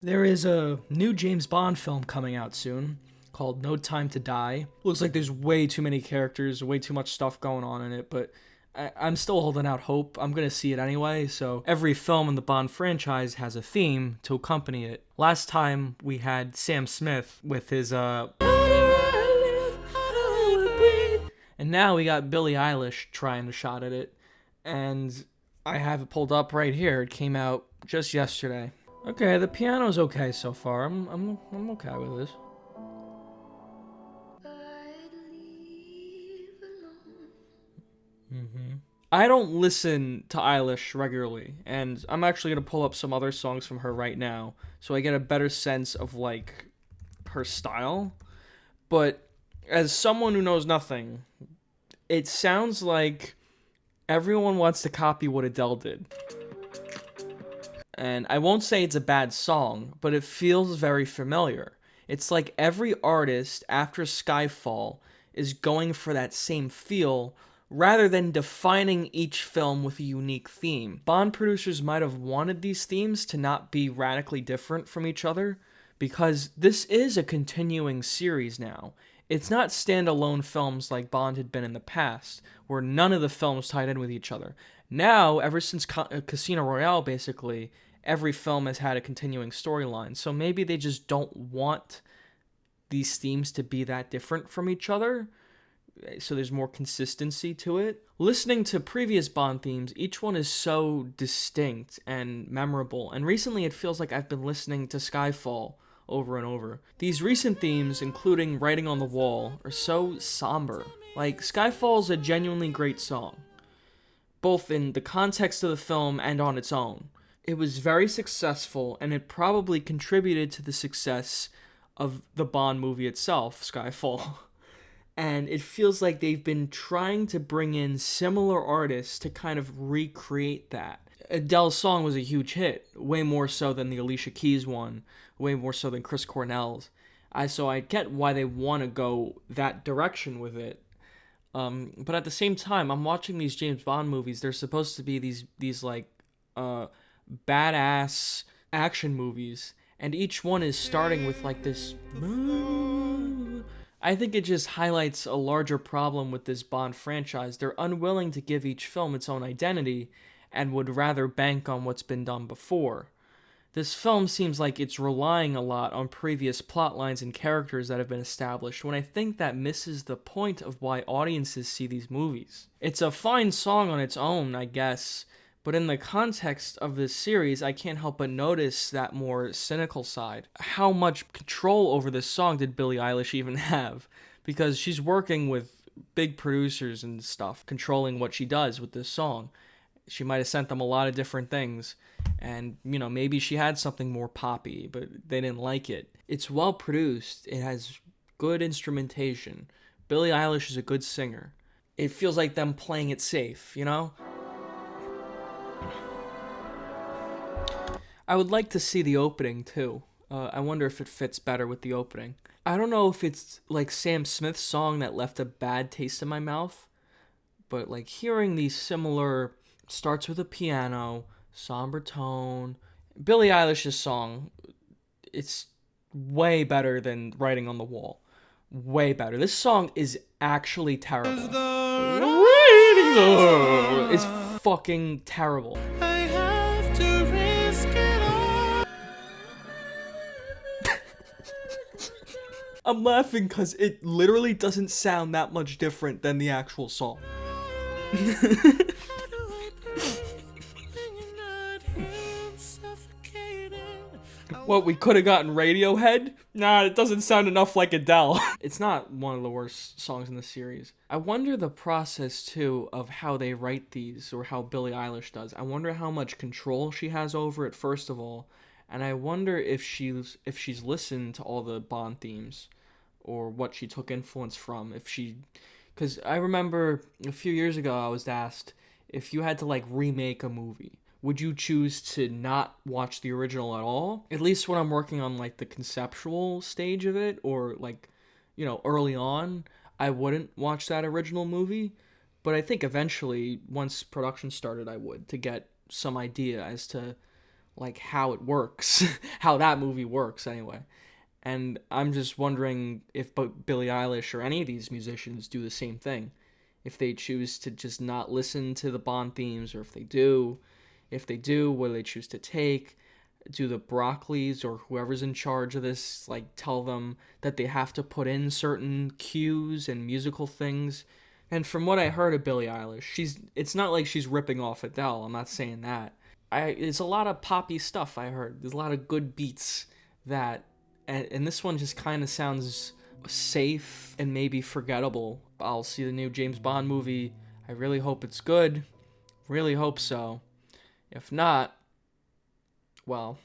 There is a new James Bond film coming out soon called No Time to Die. Looks like there's way too many characters, way too much stuff going on in it, but I'm still holding out hope. I'm going to see it anyway, so every film in the Bond franchise has a theme to accompany it. Last time we had Sam Smith with his, and now we got Billie Eilish trying a shot at it, and I have it pulled up right here. It came out just yesterday. Okay, the piano's okay so far. I'm okay with this. I don't listen to Eilish regularly, and I'm actually gonna pull up some other songs from her right now, so I get a better sense of like her style. But as someone who knows nothing, it sounds like everyone wants to copy what Adele did. And I won't say it's a bad song, but it feels very familiar. It's like every artist after Skyfall is going for that same feel rather than defining each film with a unique theme. Bond producers might have wanted these themes to not be radically different from each other because this is a continuing series now. It's not standalone films like Bond had been in the past, where none of the films tied in with each other. Now, ever since Casino Royale, basically, every film has had a continuing storyline. So maybe they just don't want these themes to be that different from each other. So there's more consistency to it. Listening to previous Bond themes, each one is so distinct and memorable. And recently it feels like I've been listening to Skyfall over and over. These recent themes, including Writing on the Wall, are so somber. Like, Skyfall's a genuinely great song, both in the context of the film and on its own. It was very successful, and it probably contributed to the success of the Bond movie itself, Skyfall. And it feels like they've been trying to bring in similar artists to kind of recreate that. Adele's song was a huge hit, way more so than the Alicia Keys one, way more so than Chris Cornell's. So I get why they want to go that direction with it. But at the same time, I'm watching these James Bond movies. They're supposed to be these like badass action movies, and each one is starting with like this. I think it just highlights a larger problem with this Bond franchise. They're unwilling to give each film its own identity and would rather bank on what's been done before. This film seems like it's relying a lot on previous plot lines and characters that have been established, when I think that misses the point of why audiences see these movies. It's a fine song on its own, I guess, but in the context of this series, I can't help but notice that more cynical side. How much control over this song did Billie Eilish even have? Because she's working with big producers and stuff, controlling what she does with this song. She might have sent them a lot of different things, and, maybe she had something more poppy, but they didn't like it. It's well produced. It has good instrumentation. Billie Eilish is a good singer. It feels like them playing it safe, I would like to see the opening, too. I wonder if it fits better with the opening. I don't know if it's like Sam Smith's song that left a bad taste in my mouth, but like hearing these similar, starts with a piano, somber tone. Billie Eilish's song, it's way better than Writing on the Wall. Way better. This song is actually terrible. It's fucking terrible. I'm laughing because it literally doesn't sound that much different than the actual song. What, we could have gotten Radiohead? Nah, it doesn't sound enough like Adele. It's not one of the worst songs in the series. I wonder the process, too, of how they write these, or how Billie Eilish does. I wonder how much control she has over it, first of all. And I wonder if she's listened to all the Bond themes, or what she took influence from. Because I remember a few years ago I was asked, if you had to like remake a movie, would you choose to not watch the original at all? At least when I'm working on like the conceptual stage of it, or like, early on, I wouldn't watch that original movie. But I think eventually, once production started, I would, to get some idea as to like how it works, how that movie works anyway. And I'm just wondering if Billie Eilish or any of these musicians do the same thing. If they choose to just not listen to the Bond themes, or if they do, what do they choose to take? Do the Broccoli's or whoever's in charge of this like tell them that they have to put in certain cues and musical things? And from what I heard of Billie Eilish, it's not like she's ripping off Adele. I'm not saying that. It's a lot of poppy stuff I heard. There's a lot of good beats that and this one just kind of sounds safe and maybe forgettable. I'll see the new James Bond movie. I really hope it's good. Really hope so. If not, well,